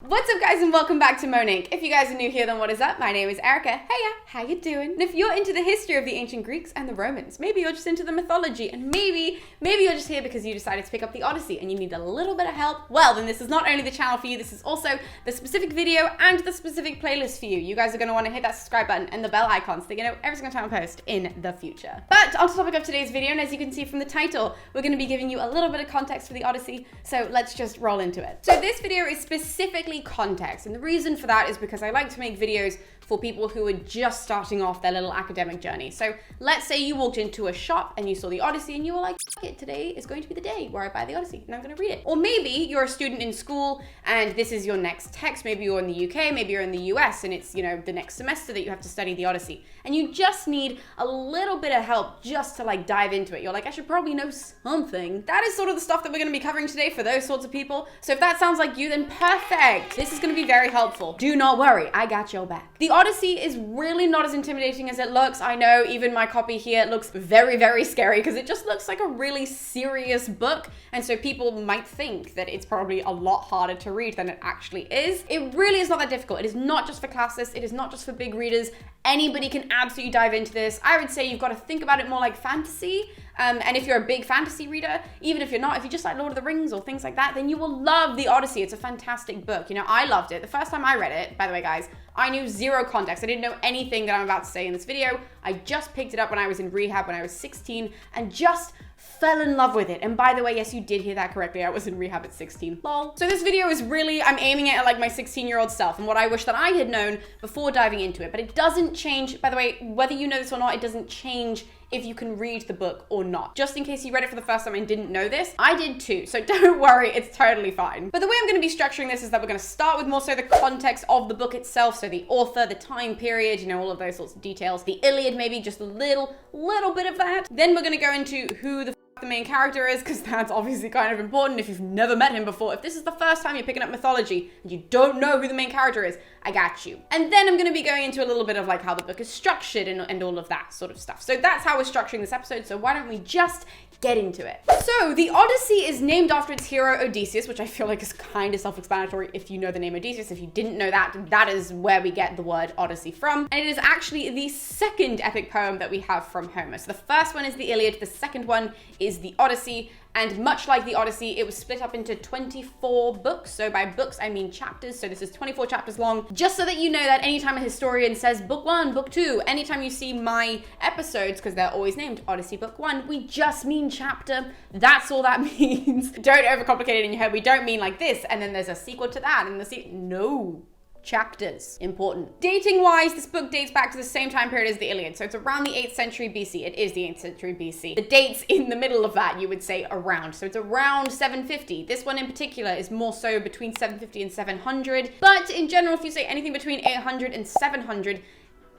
What's up guys and welcome back to Monique. If you guys are new here, then what is up? My name is Erica. Heya, how you doing? And if you're into the history of the ancient Greeks and the Romans, maybe you're just into the mythology, and maybe you're just here because you decided to pick up the Odyssey and you need a little bit of help, well then this is not only the channel for you, this is also the specific video and the specific playlist for you. You guys are going to want to hit that subscribe button and the bell icon so that you know every single time I post in the future. But on to the topic of today's video, and as you can see from the title, we're going to be giving you a little bit of context for the Odyssey, so let's just roll into it. So this video is specifically context, and the reason for that is because I like to make videos for people who are just starting off their little academic journey. So let's say you walked into a shop and you saw the Odyssey and you were like, fuck it, today is going to be the day where I buy the Odyssey and I'm going to read it. Or maybe you're a student in school and this is your next text. Maybe you're in the UK, maybe you're in the US, and it's, you know, the next semester that you have to study the Odyssey and you just need a little bit of help just to like dive into it. You're like, I should probably know something. That is sort of the stuff that we're going to be covering today for those sorts of people. So if that sounds like you, then perfect. This is going to be very helpful. Do not worry, I got your back. The Odyssey is really not as intimidating as it looks. I know even my copy here looks very, very scary because it just looks like a really serious book. And so people might think that it's probably a lot harder to read than it actually is. It really is not that difficult. It is not just for classes. It is not just for big readers. Anybody can absolutely dive into this. I would say you've got to think about it more like fantasy. And if you're a big fantasy reader, even if you're not, if you just like Lord of the Rings or things like that, then you will love the Odyssey. It's a fantastic book. You know, I loved it. The first time I read it, by the way, guys, I knew zero context. I didn't know anything that I'm about to say in this video. I just picked it up when I was in rehab when I was 16 and just fell in love with it. And by the way, yes, you did hear that correctly. I was in rehab at 16. Lol. So this video is really, I'm aiming it at like my 16-year-old self and what I wish that I had known before diving into it. But it doesn't change, by the way, whether you know this or not, it doesn't change if you can read the book or not. Just in case you read it for the first time and didn't know this, I did too, so don't worry, it's totally fine. But the way I'm gonna be structuring this is that we're gonna start with more so the context of the book itself, so the author, the time period, you know, all of those sorts of details. The Iliad, maybe just a little bit of that. Then we're gonna go into who the main character is, because that's obviously kind of important if you've never met him before. If this is the first time you're picking up mythology and you don't know who the main character is, I got you. And then I'm going to be going into a little bit of like how the book is structured and all of that sort of stuff. So that's how we're structuring this episode, so why don't we just get into it. So the Odyssey is named after its hero Odysseus, which I feel like is kind of self-explanatory if you know the name Odysseus. If you didn't know that, that is where we get the word Odyssey from. And it is actually the second epic poem that we have from Homer. So the first one is the Iliad, the second one is the Odyssey. And much like the Odyssey, it was split up into 24 books. So by books, I mean chapters. So this is 24 chapters long. Just so that you know that anytime a historian says book one, book two, anytime you see my episodes, because they're always named Odyssey book one, we just mean chapter. That's all that means. Don't overcomplicate it in your head. We don't mean like this, and then there's a sequel to that, and no. Chapters. Important. Dating wise, this book dates back to the same time period as the Iliad. So it's around the 8th century BC. It is the 8th century BC. The dates in the middle of that, you would say around. So it's around 750. This one in particular is more so between 750 and 700. But in general, if you say anything between 800 and 700,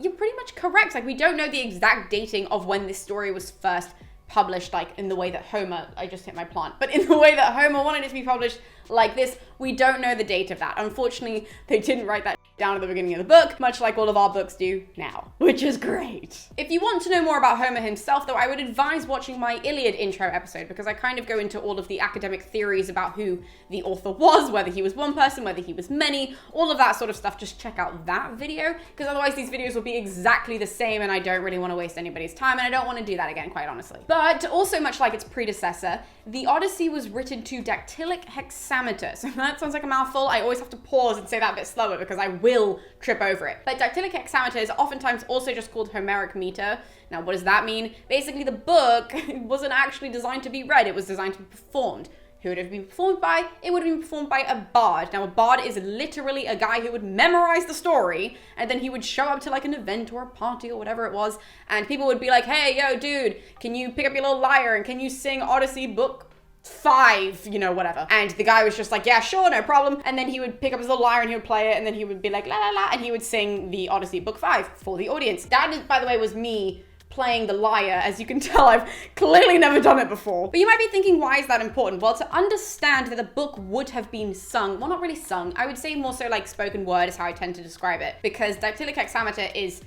you're pretty much correct. Like, we don't know the exact dating of when this story was first published, like in the way that Homer, I just hit my plant, but in the way that Homer wanted it to be published like this, we don't know the date of that. Unfortunately, they didn't write that down at the beginning of the book, much like all of our books do now, which is great. If you want to know more about Homer himself, though, I would advise watching my Iliad intro episode, because I kind of go into all of the academic theories about who the author was, whether he was one person, whether he was many, all of that sort of stuff. Just check out that video, because otherwise these videos will be exactly the same, and I don't really want to waste anybody's time, and I don't want to do that again, quite honestly. But also, much like its predecessor, the Odyssey was written to dactylic hexameter. So that sounds like a mouthful. I always have to pause and say that a bit slower because I will trip over it. But dactylic hexameter is oftentimes also just called Homeric meter. Now, what does that mean? Basically, the book wasn't actually designed to be read. It was designed to be performed. Who would it have been performed by? It would have been performed by a bard. Now, a bard is literally a guy who would memorize the story, and then he would show up to like an event or a party or whatever it was, and people would be like, hey, yo, dude, can you pick up your little lyre and can you sing Odyssey book 5, you know, whatever. And the guy was just like, yeah, sure, no problem. And then he would pick up his little lyre and he would play it, and then he would be like, la la la, and he would sing the Odyssey book 5 for the audience. That, by the way, was me playing the lyre. As you can tell, I've clearly never done it before. But you might be thinking, why is that important? Well, to understand that the book would have been sung, well, not really sung, I would say more so like spoken word is how I tend to describe it, because dactylic hexameter is,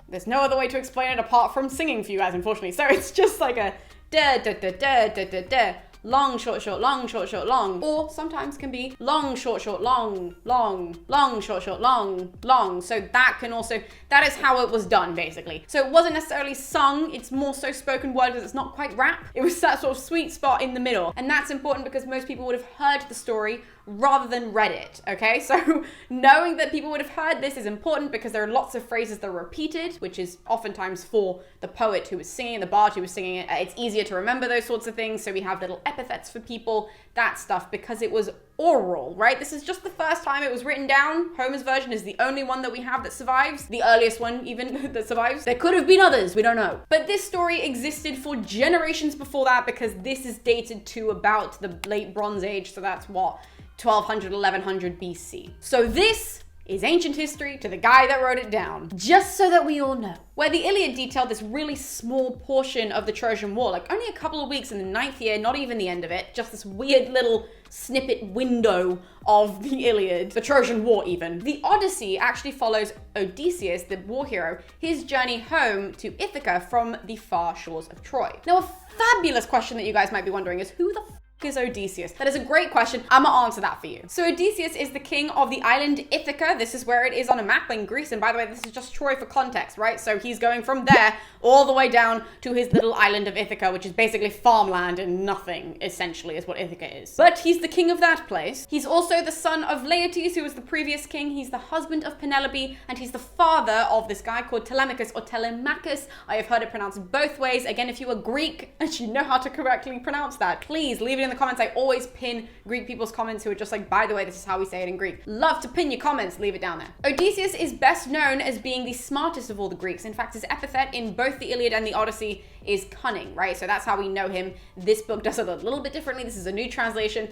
there's no other way to explain it apart from singing for you guys, unfortunately. So it's just like a da da da da da da da, long, short, short, long, short, short, long. Or sometimes can be long, short, short, long, long, long, short, short, long, long. So that is how it was done, basically. So it wasn't necessarily sung, it's more so spoken word because it's not quite rap. It was that sort of sweet spot in the middle. And that's important because most people would have heard the story rather than read it, okay? So knowing that people would have heard this is important because there are lots of phrases that are repeated, which is oftentimes for the poet who was singing, the bard who was singing it. It's easier to remember those sorts of things, so we have little epithets for people, that stuff, because it was oral, right? This is just the first time it was written down. Homer's version is the only one that we have that survives, the earliest one even that survives. There could have been others, we don't know. But this story existed for generations before that because this is dated to about the late Bronze Age, so that's what? 1200, 1100 BC. So this is ancient history to the guy that wrote it down. Just so that we all know. Where the Iliad detailed this really small portion of the Trojan War, like only a couple of weeks in the 9th year, not even the end of it, just this weird little snippet window of the Iliad, the Trojan War even. The Odyssey actually follows Odysseus, the war hero, his journey home to Ithaca from the far shores of Troy. Now, a fabulous question that you guys might be wondering is who the is Odysseus? That is a great question. I'm gonna answer that for you. So Odysseus is the king of the island Ithaca. This is where it is on a map in Greece. And by the way, this is just Troy for context, right? So he's going from there all the way down to his little island of Ithaca, which is basically farmland and nothing, essentially, is what Ithaca is. But he's the king of that place. He's also the son of Laertes, who was the previous king. He's the husband of Penelope, and he's the father of this guy called Telemachus or Telemachus. I have heard it pronounced both ways. Again, if you are Greek and you know how to correctly pronounce that, please leave it in the comments. I always pin Greek people's comments who are just like, by the way, this is how we say it in Greek. Love to pin your comments, leave it down there. Odysseus is best known as being the smartest of all the Greeks. In fact, his epithet in both the Iliad and the Odyssey is cunning, right? So that's how we know him. This book does it a little bit differently. This is a new translation.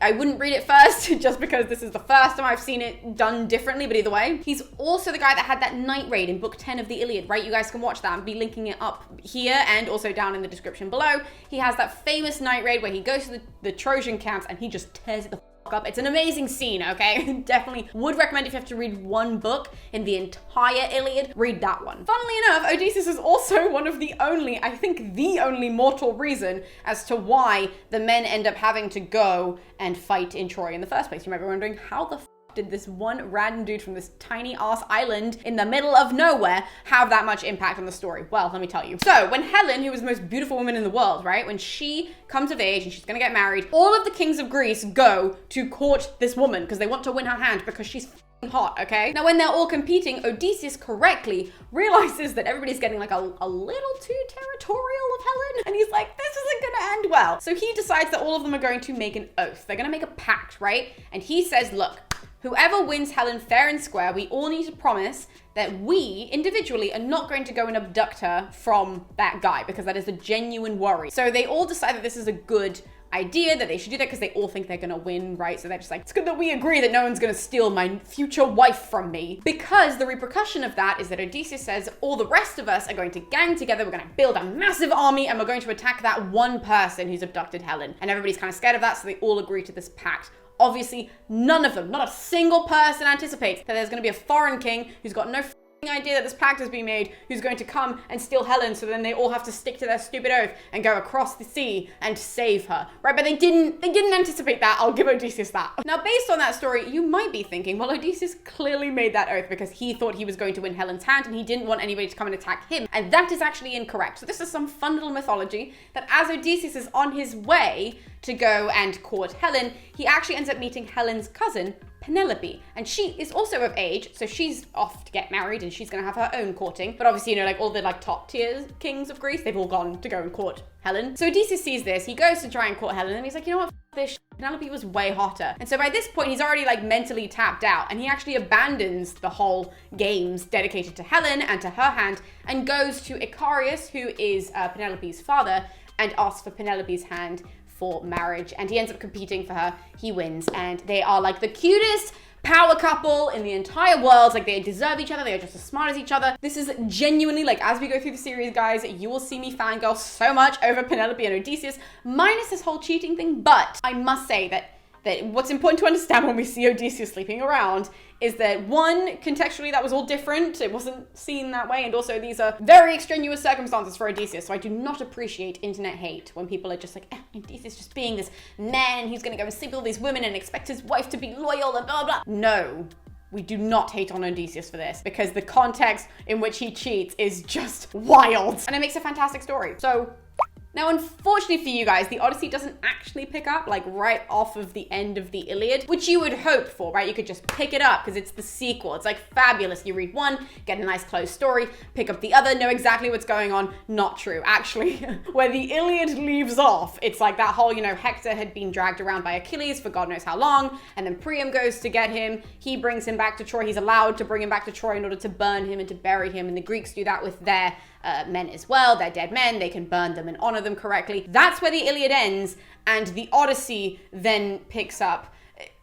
I wouldn't read it first just because this is the first time I've seen it done differently, but either way. He's also the guy that had that night raid in book 10 of the Iliad, right? You guys can watch that. I'll be linking it up here and also down in the description below. He has that famous night raid where he goes to the Trojan camps and he just tears it the up. It's an amazing scene, okay? Definitely would recommend if you have to read one book in the entire Iliad, read that one. Funnily enough, Odysseus is also one of the only, I think the only mortal reason as to why the men end up having to go and fight in Troy in the first place. You might be wondering, how the did this one random dude from this tiny ass island in the middle of nowhere have that much impact on the story? Well, let me tell you. So when Helen, who was the most beautiful woman in the world, right? When she comes of age and she's gonna get married, all of the kings of Greece go to court this woman because they want to win her hand because she's hot, okay? Now, when they're all competing, Odysseus correctly realizes that everybody's getting like a little too territorial of Helen. And he's like, this isn't gonna end well. So he decides that all of them are going to make an oath. They're gonna make a pact, right? And he says, look, whoever wins Helen fair and square, we all need to promise that we individually are not going to go and abduct her from that guy because that is a genuine worry. So they all decide that this is a good idea, that they should do that because they all think they're gonna win, right? So they're just like, it's good that we agree that no one's gonna steal my future wife from me. Because the repercussion of that is that Odysseus says all the rest of us are going to gang together, we're gonna build a massive army and we're going to attack that one person who's abducted Helen. And everybody's kind of scared of that, so they all agree to this pact. Obviously, none of them, not a single person anticipates that there's gonna be a foreign king who's got no idea that this pact has been made, who's going to come and steal Helen, so then they all have to stick to their stupid oath and go across the sea and save her, right? But they didn't anticipate that. I'll give Odysseus that. Now, based on that story, you might be thinking, well, Odysseus clearly made that oath because he thought he was going to win Helen's hand and he didn't want anybody to come and attack him. And that is actually incorrect. So this is some fun little mythology that as Odysseus is on his way to go and court Helen, he actually ends up meeting Helen's cousin, Penelope, and she is also of age, so she's off to get married and she's gonna have her own courting. But obviously, you know, like all the like top tier kings of Greece, they've all gone to go and court Helen. So Odysseus sees this, he goes to try and court Helen and he's like, you know what, this Penelope was way hotter. And so by this point, he's already like mentally tapped out and he actually abandons the whole games dedicated to Helen and to her hand and goes to Icarius, who is Penelope's father, and asks for Penelope's hand for marriage, and he ends up competing for her. He wins, and they are like the cutest power couple in the entire world. Like, they deserve each other, they are just as smart as each other. This is genuinely, like, as we go through the series, guys, you will see me fangirl so much over Penelope and Odysseus, minus this whole cheating thing. But I must say that that what's important to understand when we see Odysseus sleeping around is that one, contextually that was all different. It wasn't seen that way. And also these are very extraneous circumstances for Odysseus. So I do not appreciate internet hate when people are just like, Odysseus just being this man, he's gonna go and sleep with all these women and expect his wife to be loyal and blah, blah. No. We do not hate on Odysseus for this because the context in which he cheats is just wild. And it makes a fantastic story. So now, unfortunately for you guys, the Odyssey doesn't actually pick up like right off of the end of the Iliad, which you would hope for, right? You could just pick it up because it's the sequel. It's like fabulous. You read one, get a nice closed story, pick up the other, know exactly what's going on. Not true. Actually, where the Iliad leaves off, it's like that whole, Hector had been dragged around by Achilles for God knows how long, and then Priam goes to get him. He brings him back to Troy. He's allowed to bring him back to Troy in order to burn him and to bury him, and the Greeks do that with their men as well. They're dead men. They can burn them and honor them correctly. That's where the Iliad ends, and the Odyssey then picks up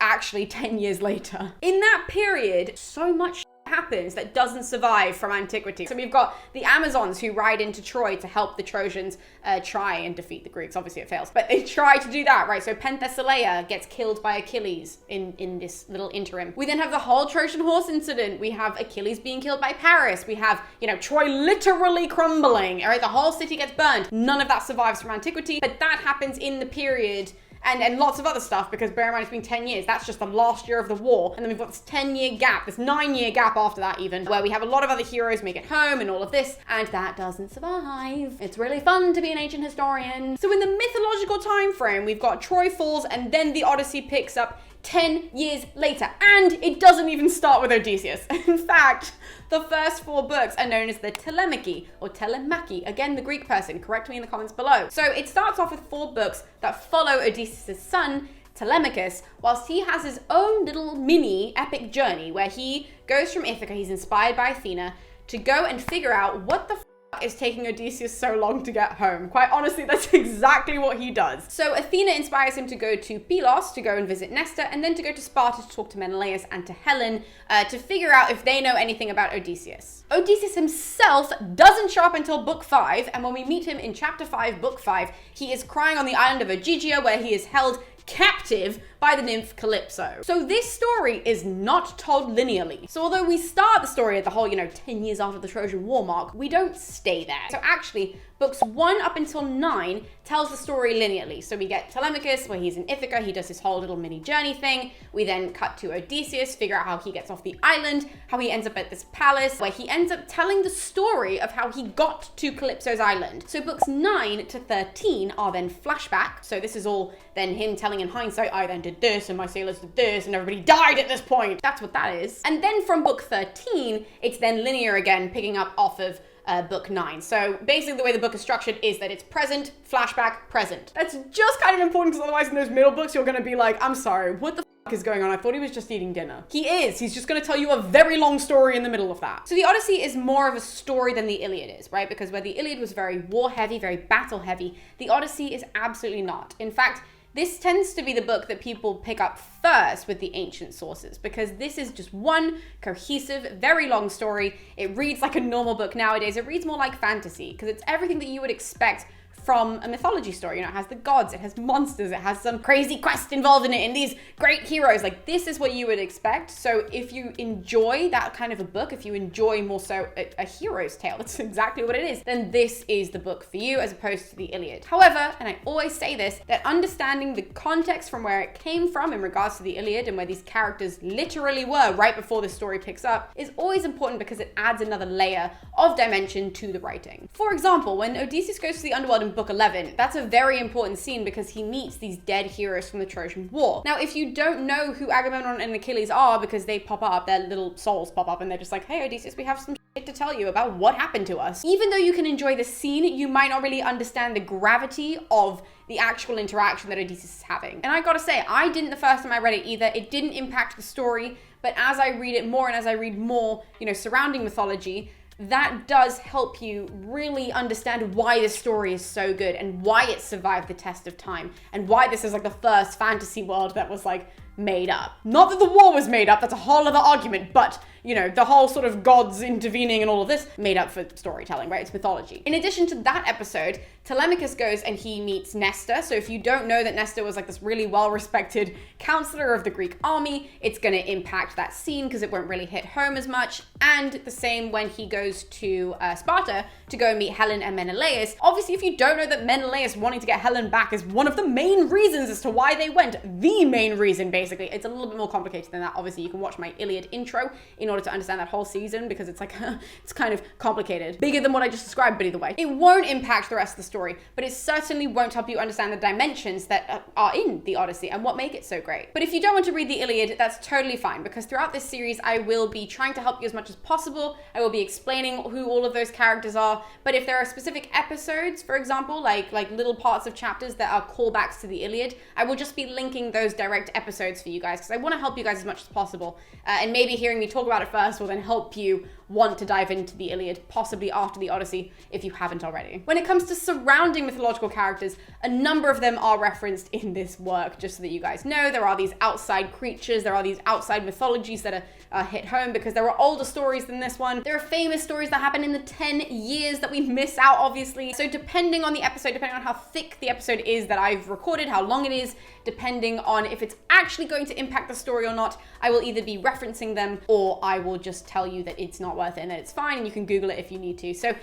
actually 10 years later. In that period, so much happens that doesn't survive from antiquity. So we've got the Amazons who ride into Troy to help the Trojans try and defeat the Greeks. Obviously it fails, but they try to do that, right? So Penthesilea gets killed by Achilles in this little interim. We then have the whole Trojan horse incident. We have Achilles being killed by Paris. We have, Troy literally crumbling, all right? The whole city gets burned. None of that survives from antiquity, but that happens in the period and lots of other stuff, because bear in mind it's been 10 years. That's just the last year of the war. And then we've got this 10-year gap, this 9-year gap after that even, where we have a lot of other heroes make it home and all of this, and that doesn't survive. It's really fun to be an ancient historian. So in the mythological time frame, we've got Troy falls, and then the Odyssey picks up 10 years later, and it doesn't even start with Odysseus. In fact, the first 4 books are known as the Telemachy or Telemachy. Again, the Greek person, correct me in the comments below. So it starts off with 4 books that follow Odysseus' son, Telemachus, whilst he has his own little mini epic journey where he goes from Ithaca, he's inspired by Athena, to go and figure out what the is taking Odysseus so long to get home. Quite honestly, that's exactly what he does. So Athena inspires him to go to Pylos to go and visit Nestor, and then to go to Sparta to talk to Menelaus and to Helen to figure out if they know anything about Odysseus. Odysseus himself doesn't show up until book 5, and when we meet him in chapter 5, book 5, he is crying on the island of Ogygia, where he is held captive by the nymph Calypso. So this story is not told linearly. So although we start the story at the whole, 10 years after the Trojan War mark, we don't stay there. So actually, books 1 up until 9 tells the story linearly. So we get Telemachus, where he's in Ithaca, he does his whole little mini journey thing. We then cut to Odysseus, figure out how he gets off the island, how he ends up at this palace, where he ends up telling the story of how he got to Calypso's island. So books 9 to 13 are then flashback. So this is all then him telling in hindsight, I then did this, and my sailors did this, and everybody died at this point. That's what that is. And then from book 13, it's then linear again, picking up off of book 9. So basically the way the book is structured is that it's present, flashback, present. That's just kind of important, because otherwise in those middle books you're going to be like, I'm sorry, what the is going on? I thought he was just eating dinner. He is. He's just going to tell you a very long story in the middle of that. So the Odyssey is more of a story than the Iliad is, right? Because where the Iliad was very war heavy, very battle heavy, the Odyssey is absolutely not. In fact, this tends to be the book that people pick up first with the ancient sources, because this is just one cohesive, very long story. It reads like a normal book nowadays. It reads more like fantasy, because it's everything that you would expect from a mythology story. It has the gods, it has monsters, it has some crazy quest involved in it, and these great heroes. Like, this is what you would expect. So if you enjoy that kind of a book, if you enjoy more so a hero's tale, that's exactly what it is, then this is the book for you as opposed to the Iliad. However, and I always say this, that understanding the context from where it came from in regards to the Iliad and where these characters literally were right before the story picks up is always important, because it adds another layer of dimension to the writing. For example, when Odysseus goes to the underworld in book 11, that's a very important scene because he meets these dead heroes from the Trojan War. Now, if you don't know who Agamemnon and Achilles are, because they pop up, their little souls pop up, and they're just like, hey Odysseus, we have some shit to tell you about what happened to us. Even though you can enjoy the scene, you might not really understand the gravity of the actual interaction that Odysseus is having. And I gotta say, I didn't the first time I read it either. It didn't impact the story, but as I read it more and as I read more, surrounding mythology, that does help you really understand why this story is so good and why it survived the test of time and why this is like the first fantasy world that was like made up. Not that the war was made up, that's a whole other argument, but the whole sort of gods intervening and all of this made up for storytelling, right? It's mythology. In addition to that episode, Telemachus goes and he meets Nestor. So if you don't know that Nestor was like this really well-respected counselor of the Greek army, it's going to impact that scene because it won't really hit home as much. And the same when he goes to Sparta to go and meet Helen and Menelaus. Obviously, if you don't know that Menelaus wanting to get Helen back is one of the main reasons as to why they went, the main reason basically. It's a little bit more complicated than that. Obviously, you can watch my Iliad intro in order to understand that whole season because it's like, it's kind of complicated. Bigger than what I just described, but either way. It won't impact the rest of the story, but it certainly won't help you understand the dimensions that are in the Odyssey and what make it so great. But if you don't want to read the Iliad, that's totally fine because throughout this series, I will be trying to help you as much as possible. I will be explaining who all of those characters are, but if there are specific episodes, for example, like little parts of chapters that are callbacks to the Iliad, I will just be linking those direct episodes for you guys because I want to help you guys as much as possible. And maybe hearing me talk about it first will then help you want to dive into the Iliad, possibly after the Odyssey, if you haven't already. When it comes to surrounding mythological characters, a number of them are referenced in this work, just so that you guys know. There are these outside creatures, there are these outside mythologies that are hit home because there are older stories than this one. There are famous stories that happen in the 10 years that we miss out, obviously. So depending on the episode, depending on how thick the episode is that I've recorded, how long it is, depending on if it's actually going to impact the story or not, I will either be referencing them or I will just tell you that it's not worth it and that it's fine and you can Google it if you need to. So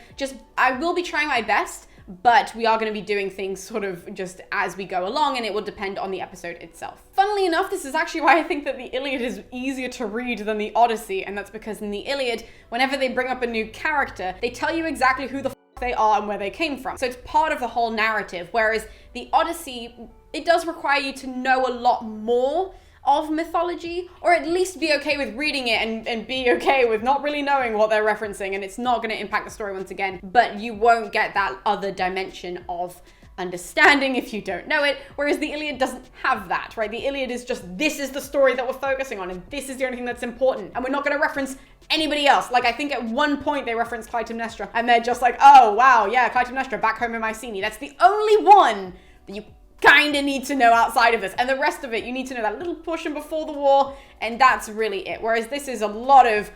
I will be trying my best, but we are going to be doing things sort of just as we go along and it will depend on the episode itself. Funnily enough, this is actually why I think that the Iliad is easier to read than the Odyssey, and that's because in the Iliad, whenever they bring up a new character, they tell you exactly who the they are and where they came from. So it's part of the whole narrative, whereas the Odyssey, it does require you to know a lot more of mythology, or at least be okay with reading it and be okay with not really knowing what they're referencing, and it's not going to impact the story once again, but you won't get that other dimension of understanding if you don't know it, whereas the Iliad doesn't have that, right? The Iliad is just, this is the story that we're focusing on, and this is the only thing that's important, and we're not going to reference anybody else. Like, I think at one point they referenced Clytemnestra, and they're just like, oh, wow, yeah, Clytemnestra, back home in Mycenae. That's the only one that you kind of need to know outside of this, and the rest of it, you need to know that little portion before the war, and that's really it. Whereas this is a lot of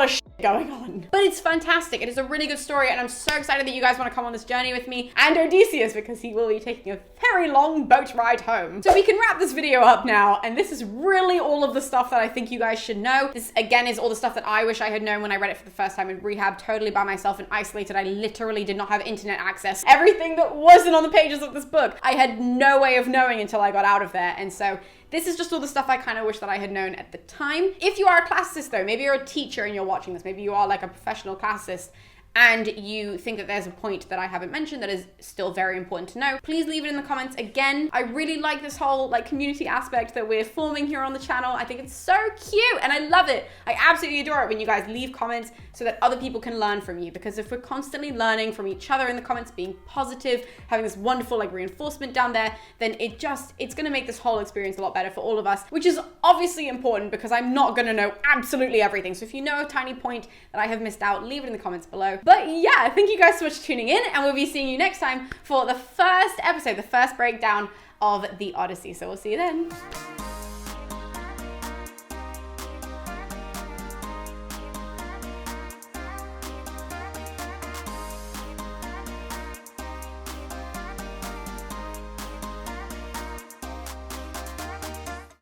shit going on. But it's fantastic. It is a really good story, and I'm so excited that you guys want to come on this journey with me, and Odysseus, because he will be taking a very long boat ride home. So we can wrap this video up now, and this is really all of the stuff that I think you guys should know. This, again, is all the stuff that I wish I had known when I read it for the first time in rehab, totally by myself and isolated. I literally did not have internet access. Everything that wasn't on the pages of this book, I had no way of knowing until I got out of there, and so this is just all the stuff I kind of wish that I had known at the time. If you are a classicist though, maybe you're a teacher and you're watching this, maybe you are like a professional classicist, and you think that there's a point that I haven't mentioned that is still very important to know, please leave it in the comments. Again, I really like this whole like community aspect that we're forming here on the channel. I think it's so cute and I love it. I absolutely adore it when you guys leave comments so that other people can learn from you, because if we're constantly learning from each other in the comments, being positive, having this wonderful like reinforcement down there, then it's gonna make this whole experience a lot better for all of us, which is obviously important because I'm not gonna know absolutely everything. So if you know a tiny point that I have missed out, leave it in the comments below. But yeah, thank you guys so much for tuning in, and we'll be seeing you next time for the first episode, the first breakdown of the Odyssey. So we'll see you then.